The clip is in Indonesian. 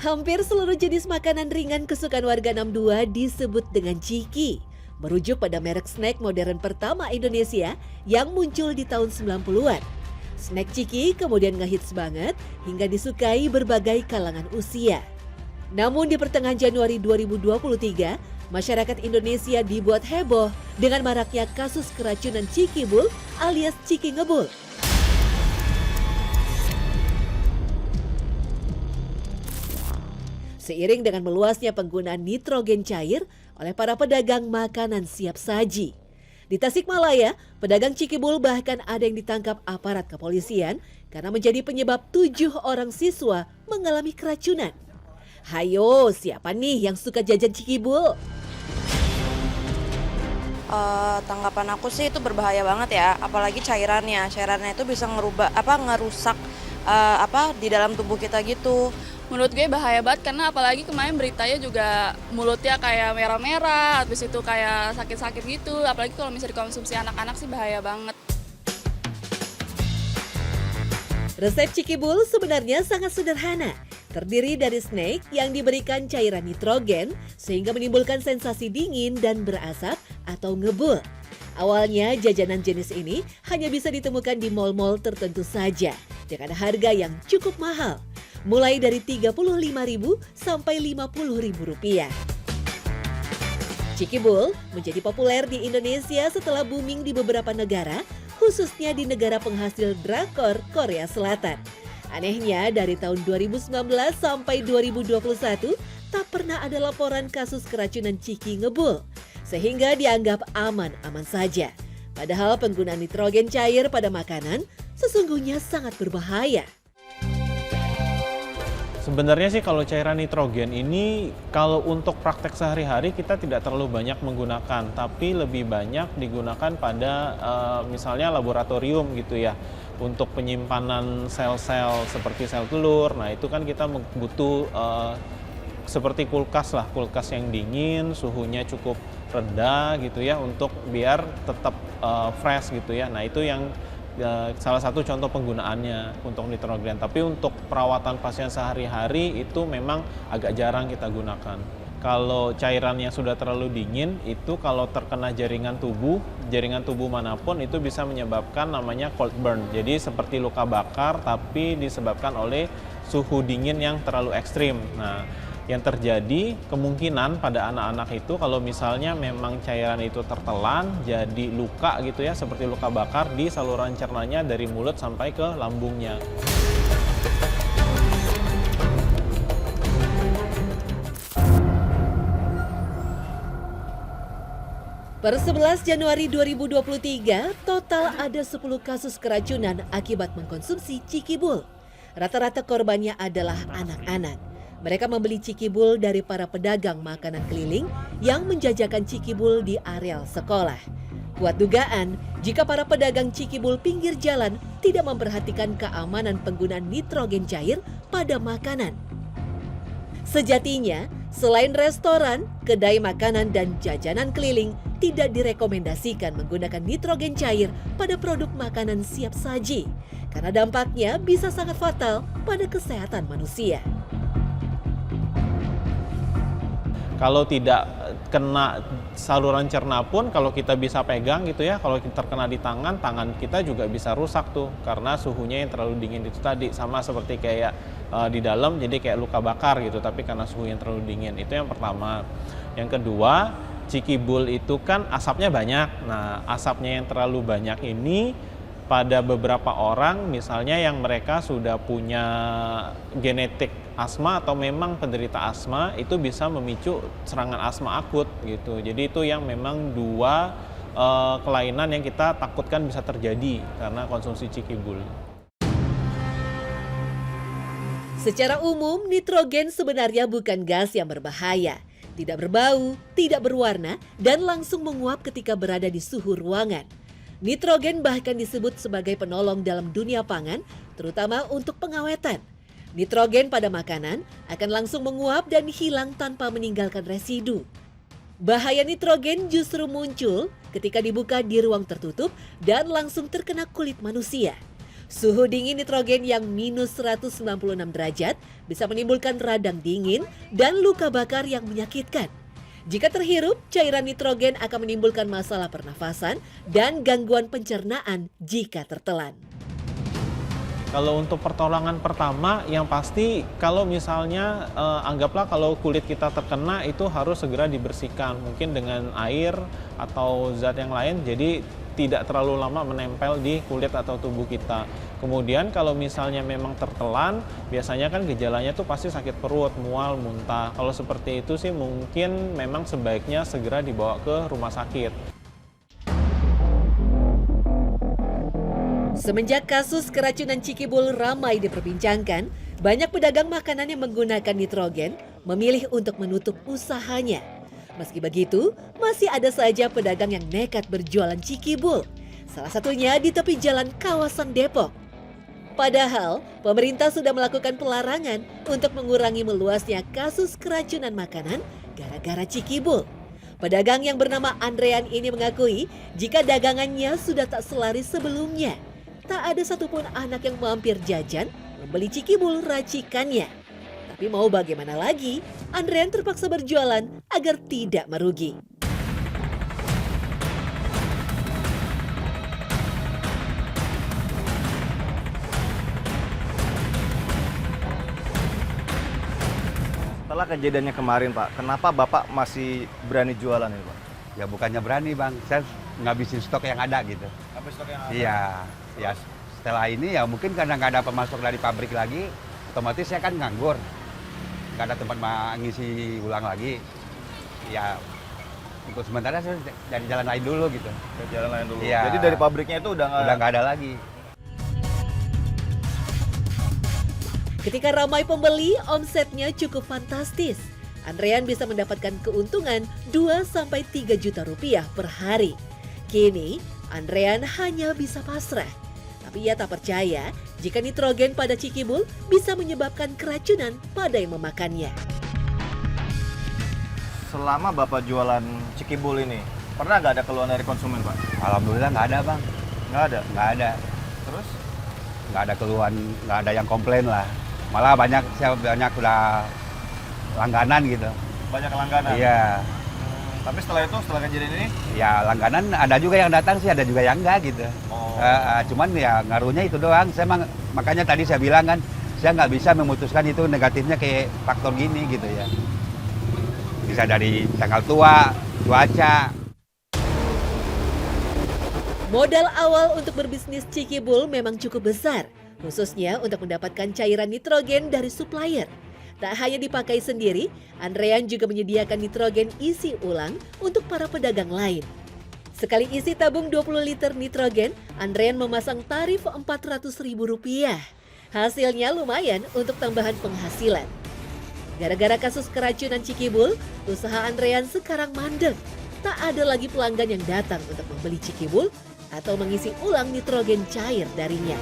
Hampir seluruh jenis makanan ringan kesukaan warga 62 disebut dengan ciki. Merujuk pada merek snack modern pertama Indonesia yang muncul di tahun 90-an. Snack ciki kemudian ngehits banget hingga disukai berbagai kalangan usia. Namun di pertengahan Januari 2023, masyarakat Indonesia dibuat heboh dengan maraknya kasus keracunan cikibul alias ciki ngebul. Seiring dengan meluasnya penggunaan nitrogen cair oleh para pedagang makanan siap saji. Di Tasikmalaya, pedagang cikibul bahkan ada yang ditangkap aparat kepolisian karena menjadi penyebab 7 orang siswa mengalami keracunan. Hayo, siapa nih yang suka jajan cikibul? Tanggapan aku sih itu berbahaya banget ya, apalagi cairannya. Cairannya itu bisa ngerusak di dalam tubuh kita gitu. Menurut gue bahaya banget karena apalagi kemarin beritanya juga mulutnya kayak merah-merah, habis itu kayak sakit-sakit gitu. Apalagi kalau misalnya dikonsumsi anak-anak sih bahaya banget. Resep cikibul sebenarnya sangat sederhana. Terdiri dari snack yang diberikan cairan nitrogen sehingga menimbulkan sensasi dingin dan berasap atau ngebul. Awalnya jajanan jenis ini hanya bisa ditemukan di mal-mal tertentu saja dengan harga yang cukup mahal. Mulai dari Rp35.000 sampai Rp50.000. Cikibul menjadi populer di Indonesia setelah booming di beberapa negara, khususnya di negara penghasil drakor Korea Selatan. Anehnya dari tahun 2019 sampai 2021 tak pernah ada laporan kasus keracunan ciki ngebul, sehingga dianggap aman-aman saja. Padahal penggunaan nitrogen cair pada makanan sesungguhnya sangat berbahaya. Sebenarnya sih kalau cairan nitrogen ini kalau untuk praktek sehari-hari kita tidak terlalu banyak menggunakan, tapi lebih banyak digunakan pada misalnya laboratorium gitu ya, untuk penyimpanan sel-sel seperti sel telur. Nah itu kan kita butuh seperti kulkas lah, kulkas yang dingin, suhunya cukup rendah gitu ya, untuk biar tetap fresh gitu ya. Nah itu yang salah satu contoh penggunaannya untuk nitrogen. Tapi untuk perawatan pasien sehari-hari itu memang agak jarang kita gunakan. Kalau cairan yang sudah terlalu dingin itu kalau terkena jaringan tubuh manapun itu bisa menyebabkan namanya cold burn. Jadi seperti luka bakar tapi disebabkan oleh suhu dingin yang terlalu ekstrim. Nah, yang terjadi kemungkinan pada anak-anak itu kalau misalnya memang cairan itu tertelan jadi luka gitu ya, seperti luka bakar di saluran cernanya dari mulut sampai ke lambungnya. Per 11 Januari 2023, total ada 10 kasus keracunan akibat mengkonsumsi cikibul. Rata-rata korbannya adalah anak-anak. Mereka membeli cikibul dari para pedagang makanan keliling yang menjajakan cikibul di areal sekolah. Kuat dugaan jika para pedagang cikibul pinggir jalan tidak memperhatikan keamanan penggunaan nitrogen cair pada makanan. Sejatinya, selain restoran, kedai makanan dan jajanan keliling tidak direkomendasikan menggunakan nitrogen cair pada produk makanan siap saji karena dampaknya bisa sangat fatal pada kesehatan manusia. Kalau tidak kena saluran cerna pun kalau kita bisa pegang gitu ya, kalau kita terkena di tangan kita juga bisa rusak tuh karena suhunya yang terlalu dingin itu tadi. Sama seperti kayak di dalam jadi kayak luka bakar gitu, tapi karena suhu yang terlalu dingin. Itu yang pertama. Yang kedua, cikibul itu kan asapnya banyak. Nah, asapnya yang terlalu banyak ini pada beberapa orang misalnya yang mereka sudah punya genetik asma atau memang penderita asma itu bisa memicu serangan asma akut gitu. Jadi itu yang memang dua kelainan yang kita takutkan bisa terjadi karena konsumsi cikibul. Secara umum, nitrogen sebenarnya bukan gas yang berbahaya. Tidak berbau, tidak berwarna, dan langsung menguap ketika berada di suhu ruangan. Nitrogen bahkan disebut sebagai penolong dalam dunia pangan, terutama untuk pengawetan. Nitrogen pada makanan akan langsung menguap dan hilang tanpa meninggalkan residu. Bahaya nitrogen justru muncul ketika dibuka di ruang tertutup dan langsung terkena kulit manusia. Suhu dingin nitrogen yang minus 196 derajat bisa menimbulkan radang dingin dan luka bakar yang menyakitkan. Jika terhirup, cairan nitrogen akan menimbulkan masalah pernafasan dan gangguan pencernaan jika tertelan. Kalau untuk pertolongan pertama, yang pasti kalau misalnya anggaplah kalau kulit kita terkena itu harus segera dibersihkan, mungkin dengan air atau zat yang lain, jadi tidak terlalu lama menempel di kulit atau tubuh kita. Kemudian kalau misalnya memang tertelan, biasanya kan gejalanya tuh pasti sakit perut, mual, muntah. Kalau seperti itu sih mungkin memang sebaiknya segera dibawa ke rumah sakit. Semenjak kasus keracunan Cikibul ramai diperbincangkan, banyak pedagang makanan yang menggunakan nitrogen memilih untuk menutup usahanya. Meski begitu, masih ada saja pedagang yang nekat berjualan Cikibul. Salah satunya di tepi jalan kawasan Depok. Padahal, pemerintah sudah melakukan pelarangan untuk mengurangi meluasnya kasus keracunan makanan gara-gara Cikibul. Pedagang yang bernama Andrean ini mengakui jika dagangannya sudah tak selaris sebelumnya. Tak ada satupun anak yang mampir jajan membeli Cikibul racikannya. Tapi mau bagaimana lagi, Andrean terpaksa berjualan agar tidak merugi. Setelah kejadiannya kemarin Pak, kenapa Bapak masih berani jualan ini Pak? Ya bukannya berani Bang, saya ngabisin stok yang ada gitu. Habis stok yang ada? Iya, ya setelah ini ya mungkin karena nggak ada pemasok dari pabrik lagi, otomatis saya kan nganggur. Nggak ada tempat ngisi ulang lagi. Ya untuk sementara saya dari jalan lain dulu gitu. Ke jalan lain dulu. Iya. Jadi dari pabriknya itu udah Nggak ada lagi. Ketika ramai pembeli, omsetnya cukup fantastis. Andrean bisa mendapatkan keuntungan 2-3 juta rupiah per hari. Kini, Andrean hanya bisa pasrah. Tapi ia tak percaya jika nitrogen pada Cikibul bisa menyebabkan keracunan pada yang memakannya. Selama Bapak jualan Cikibul ini, pernah nggak ada keluhan dari konsumen Pak? Alhamdulillah nggak ada Bang, Nggak ada? nggak ada. Terus? Nggak ada keluhan, nggak ada yang komplain lah. Malah saya banyak udah langganan gitu. Banyak langganan? Iya. Tapi setelah kejadian ini? Ya langganan ada juga yang datang sih, ada juga yang enggak gitu. Oh. Cuman ya ngaruhnya itu doang. Makanya tadi saya bilang kan, saya nggak bisa memutuskan itu negatifnya kayak faktor gini gitu ya. Bisa dari tanggal tua, cuaca. Modal awal untuk berbisnis Cikibul memang cukup besar, khususnya untuk mendapatkan cairan nitrogen dari supplier. Tak hanya dipakai sendiri, Andrean juga menyediakan nitrogen isi ulang untuk para pedagang lain. Sekali isi tabung 20 liter nitrogen, Andrean memasang tarif Rp400.000. Hasilnya lumayan untuk tambahan penghasilan. Gara-gara kasus keracunan Cikibul, usaha Andrean sekarang mandek. Tak ada lagi pelanggan yang datang untuk membeli Cikibul atau mengisi ulang nitrogen cair darinya.